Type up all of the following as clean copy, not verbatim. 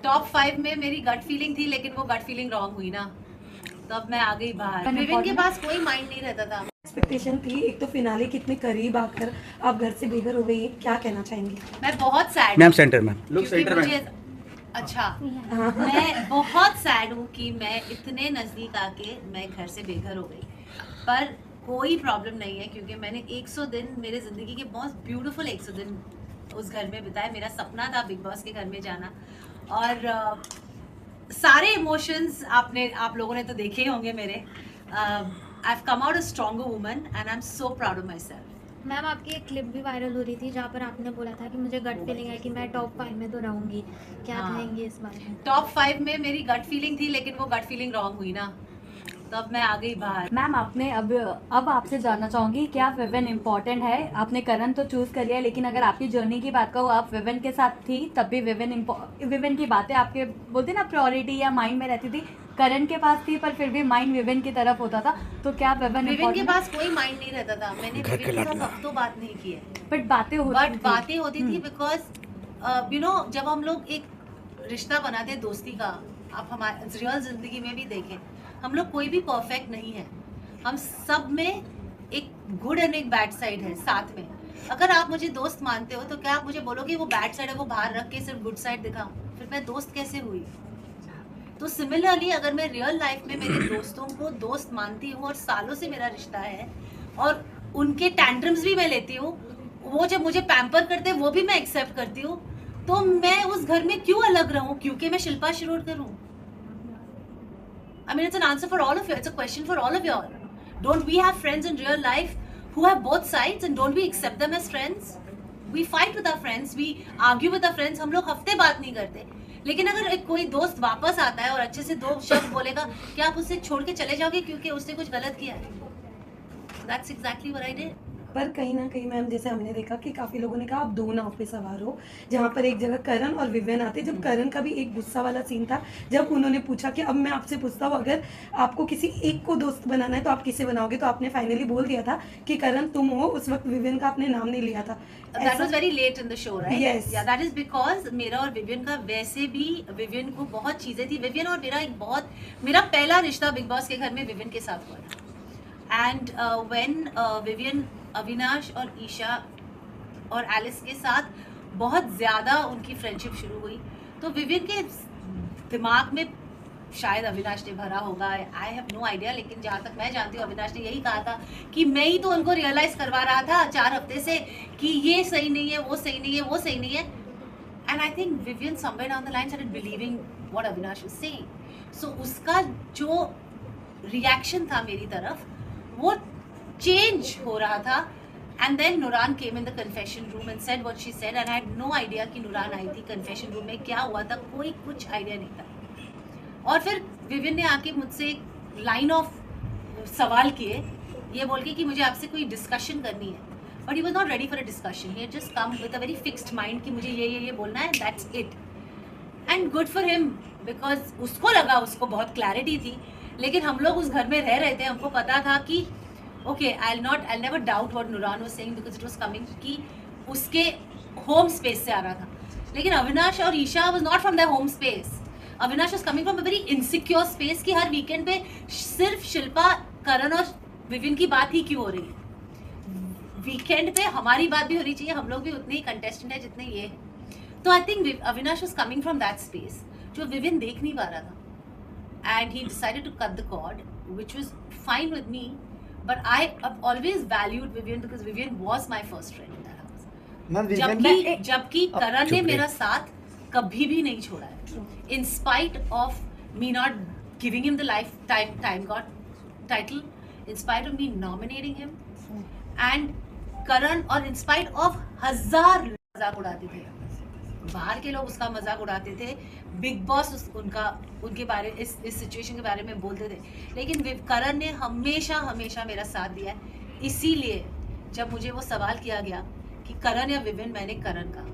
Top 5 में मेरी gut feeling थी, लेकिन वो गट फीलिंग रॉन्ग हुई ना, तब मैं आ गई बाहर। विविन के पास कोई माइंड नहीं रहता था। एक्सपेक्टेशन थी, एक तो फिनाले कितने करीब आकर आप घर से बेघर हो गई, क्या कहना चाहेंगी? मैं बहुत sad ma'am centre ma'am look centre में। अच्छा, मैं बहुत सैड हूँ कि मैं इतने नज़दीक आके मैं घर से बेघर हो गई, पर कोई प्रॉब्लम नहीं है क्योंकि मैंने 100 दिन मेरे ज़िंदगी के बहुत ब्यूटीफुल 100 दिन उस घर में बिताए। मेरा सपना था बिग बॉस के घर में जाना, और सारे इमोशंस आप लोगों ने तो देखे ही होंगे मेरे। I have come out a stronger woman and I am so proud of my self. Ma'am आपकी एक क्लिप भी वायरल हो रही थी जहाँ पर आपने बोला था कि मुझे गट फीलिंग है कि मैं टॉप 5 में तो रहूंगी, क्या कहेंगी इस बारे में? टॉप 5 में मेरी गट फीलिंग थी, लेकिन वो गट फीलिंग रॉन्ग हुई ना, तब मैं आ गई बाहर। मैम आपने अब आपसे जानना चाहूँगी, क्या विविन इम्पोर्टेंट है? आपने करण तो चूज़ कर लिया, लेकिन अगर आपकी जर्नी की बात करूँ, आप विविन के साथ थी तब भी विविन की बातें आपके बोलते ना प्रायोरिटी या माइंड में रहती थी। करण के पास थी पर फिर भी माइंड विविन की तरफ होता था, तो क्या विविन के पास कोई माइंड नहीं रहता था। मैंने विविन के साथ हफ्तों बात नहीं की है, बट बातें होती थी बिकॉज यू नो जब हम लोग एक रिश्ता बनाते हैं दोस्ती का, आप हमारे रियल जिंदगी में भी देखें, हम लोग कोई भी परफेक्ट नहीं है। हम सब में एक गुड एंड एक बैड साइड है साथ में। अगर आप मुझे दोस्त मानते हो तो क्या आप मुझे बोलोगे वो बैड साइड है वो बाहर रख के सिर्फ गुड साइड दिखाओ? फिर मैं दोस्त कैसे हुई? तो सिमिलरली अगर मैं रियल लाइफ में मेरे दोस्तों को दोस्त मानती हूँ और सालों से मेरा रिश्ता है और उनके टैंट्रम्स भी मैं लेती हूँ, वो जब मुझे पैम्पर करते हैं वो भी मैं एक्सेप्ट करती हूँ, तो मैं उस घर में क्यों अलग रहूं? क्योंकि मैं शिल्पा शिरोडकर हूं। I mean, it's an answer for all of you. It's a question for all of you all. Don't we have friends in real life who have both sides, and don't we accept them as friends? We fight with our friends, we argue with our friends. हम लोग हफ्ते बात नहीं करते, लेकिन अगर एक कोई दोस्त वापस आता है और अच्छे से 2 शब्द बोलेगा, क्या आप उसे छोड़ के चले जाओगे क्योंकि उसने कुछ गलत किया है? That's exactly what I did. पर कहीं ना कहीं मैम, जैसे हमने देखा कि काफ़ी लोगों ने कहा आप 2 नाव पे सवार हो, जहाँ पर एक जगह करण और विविन आते। जब करण का भी एक गुस्सा वाला सीन था, जब उन्होंने पूछा कि अब मैं आपसे पूछता हूँ, अगर आपको किसी एक को दोस्त बनाना है तो आप किसे बनाओगे, तो आपने फाइनली बोल दिया था कि करण तुम हो। उस वक्त विविन का आपने नाम नहीं लिया था। That was very late in the show, right? Yes. Yeah, that is because मेरा और विविन का वैसे भी, विविन को बहुत चीजें थी। विविन और मेरा पहला रिश्ता बिग बॉस के घर में विविन के साथ हुआ था। एंड व्हेन विविन अविनाश और ईशा और एलिस के साथ बहुत ज़्यादा उनकी फ्रेंडशिप शुरू हुई, तो विविन के दिमाग में शायद अविनाश ने भरा होगा, आई हैव नो आइडिया, लेकिन जहाँ तक मैं जानती हूँ अविनाश ने यही कहा था कि मैं ही तो उनको रियलाइज़ करवा रहा था 4 हफ्ते से कि ये सही नहीं है, वो सही नहीं है, वो सही नहीं है। And I think Vivian somewhere down the line started believing what Avinash was saying. So उसका जो रिएक्शन था मेरी तरफ वो चेंज हो रहा था। And then Nooran came in the confession room and said what she said, and I had no idea कि नुरान आई थी कन्फेशन रूम में, क्या हुआ था कोई कुछ आइडिया नहीं था। और फिर विविन ने आके मुझसे एक लाइन ऑफ सवाल किए, ये बोल के कि मुझे आपसे कोई डिस्कशन करनी है, but he was not ready for a discussion. He had just come with a very fixed mind कि मुझे ये बोलना है, that's it. And good for him, because उसको लगा उसको बहुत क्लैरिटी थी, लेकिन हम लोग उस घर में रह रहे थे, हमको पता था कि okay, I'll never doubt what Nuran was saying because it was coming कि उसके होम स्पेस से आ रहा था। लेकिन अविनाश और Isha was not from their home space. Avinash was coming from a very insecure space कि हर वीकेंड पे सिर्फ शिल्पा, करण और विविन की बात ही क्यों हो रही है? वीकेंड पे हमारी बात भी होनी चाहिए, हम लोग भी उतने ही कंटेस्टेंट है जितने ये। तो I think Avinash was coming from that space जो विविन देख नहीं पा रहा था, and he decided to cut the cord, which was fine with me. But I have always valued Vivian because Vivian was my first friend in that house. जबकि करण ने मेरा साथ कभी भी नहीं छोड़ा है, in spite of me not giving him the lifetime God title, in spite of me nominating him, and करण और in spite of 1000 मजाक उड़ाते थे, बाहर के लोग उसका मजाक उड़ाते थे, बिग बॉस उनके बारे इस सिचुएशन के बारे में बोलते थे, लेकिन करण ने हमेशा मेरा साथ दिया है। इसीलिए जब मुझे वो सवाल किया गया कि करण या विविन, मैंने करण का,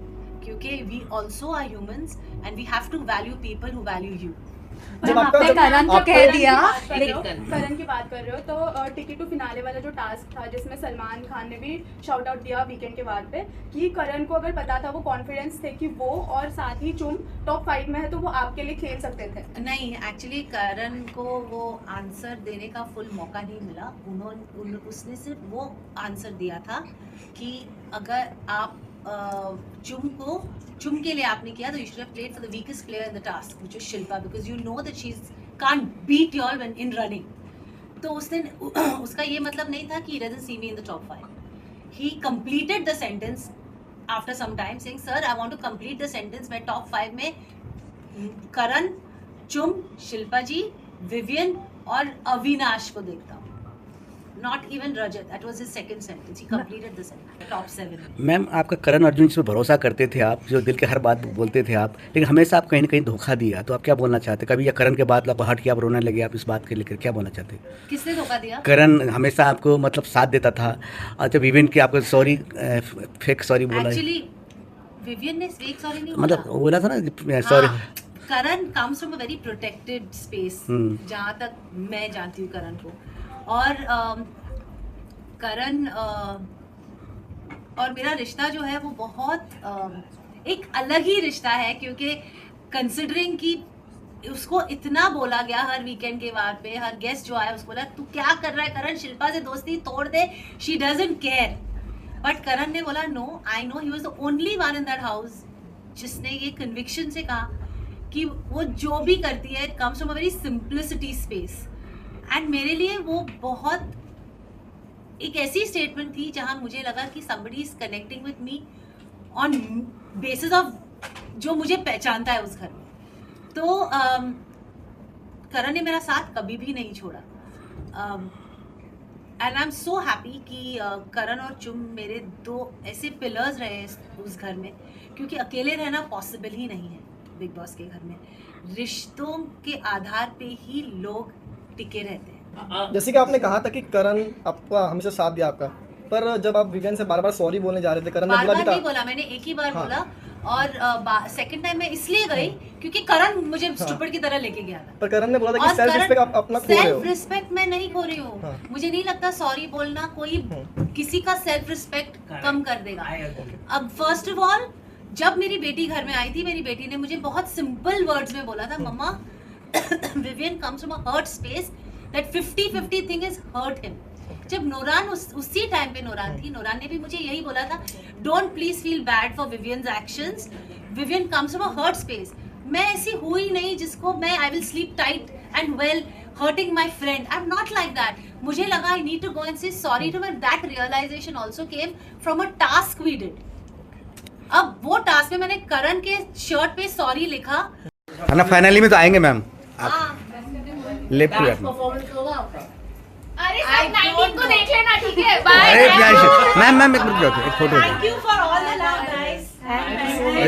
क्योंकि we also are humans and we have to value people who value you. जब आपने करण तो कह दिया, लेकिन करण की बात कर रहे हो तो टिकट टू फिनाले वाला जो टास्क था जिसमें सलमान खान ने भी शाउट आउट दिया वीकेंड के बाद पे कि करण को अगर पता था, वो कॉन्फिडेंस थे कि वो और साथ ही चुम टॉप 5 में है तो वो आपके लिए खेल सकते थे। नहीं, एक्चुअली करण को वो आंसर देने का फुल मौका नहीं मिला। उसने सिर्फ वो आंसर दिया था कि अगर आप चुम के लिए आपने किया तो you should have played for the weakest player in the task which is Shilpa, because you know that she can't beat you all when in running. तो उसने उसका ये मतलब नहीं था कि he doesn't see me in the top 5। He completed the sentence after some time saying sir I want to complete the sentence, मैं top 5 में करण, चुम, शिल्पा जी, विवियन और अविनाश को देखता हूँ, not even Rajat. That was his second sentence, he completed the sentence top 7 में। Ma'am आपका करण अर्जुन जिस पर भरोसा करते थे आप, जो दिल के हर बात बोलते थे आप, लेकिन हमेशा आप कहीं ना कहीं धोखा दिया, तो आप क्या बोलना चाहते? कभी या करण के बाद आप हट के आप रोने लगे, आप इस बात के लेकर क्या बोलना चाहते? किसने धोखा दिया? करण हमेशा आपको मतलब साथ देता था, और जब इवेंट के आपको सॉरी फेक सॉरी बोला, एक्चुअली विवियन ने फेक सॉरी नहीं मतलब बोला। बोला था ना सॉरी। हाँ, Karan comes from a very protected space, जहाँ तक मैं जानती हूँ करण को। और करण और मेरा रिश्ता जो है वो बहुत एक अलग ही रिश्ता है, क्योंकि कंसिडरिंग कि उसको इतना बोला गया हर वीकेंड के बाद पे, हर गेस्ट जो आया उसको बोला तू क्या कर रहा है करण, शिल्पा से दोस्ती तोड़ दे, she doesn't care. But Karan ने बोला no, I know, he was the only one in that house जिसने ये कन्विक्शन से कहा कि वो जो भी करती है it comes from a very simplicity space. And मेरे लिए वो बहुत एक ऐसी स्टेटमेंट थी जहां मुझे लगा कि somebody is connecting with me on basis of जो मुझे पहचानता है उस घर में। तो करण ने मेरा साथ कभी भी नहीं छोड़ा, and I am so happy कि करण और चुम मेरे दो ऐसे पिलर्स रहे उस घर में, क्योंकि अकेले रहना पॉसिबल ही नहीं है बिग बॉस के घर में। रिश्तों के आधार पे ही लोग टिके रहते हैं। जैसे कि आपने कहा था कि करण आपका हमेशा साथ दिया आपका, पर जब आप विवेन से बार बार सॉरी बोलने जा रहे थे, करण ने बोला भी था। नहीं बोला, मैंने एक ही बार बोला, और सेकंड टाइम मैं इसलिए गई क्योंकि करण मुझे स्टूपिड की तरह लेके गया था। पर करण ने बोला था कि सेल्फ रिस्पेक्ट आप अपना खो रहे हो। सेल्फ रिस्पेक्ट मैं नहीं खो रही हूँ। मुझे नहीं लगता सॉरी बोलना कोई किसी का सेल्फ रिस्पेक्ट कम कर देगा। अब फर्स्ट ऑफ ऑल जब मेरी बेटी घर में आई थी, मेरी बेटी ने मुझे बहुत सिंपल वर्ड्स में बोला था, मम्मा Vivian comes from a hurt space, that 50-50 thing is hurt him. जब नोरान उसी टाइम पे नोरान थी, नोरान ने भी मुझे यही बोला था, don't please feel bad for Vivian's actions, Vivian comes from a hurt space. मैं ऐसी हुई नहीं जिसको मैं I will sleep tight and well hurting my friend, I am not like that. मुझे लगा I need to go and say sorry too, but that realisation also came from a task we did. अब वो task में मैंने करण के shirt पे sorry लिखा। है ना, फाइनली में तो आएंगे मैम हाँ, लेफ्ट टू अरे सब 19 को देख लेना, ठीक है? बाय। अरे मैम एक मिनट, एक photo. Thank you for all the love guys.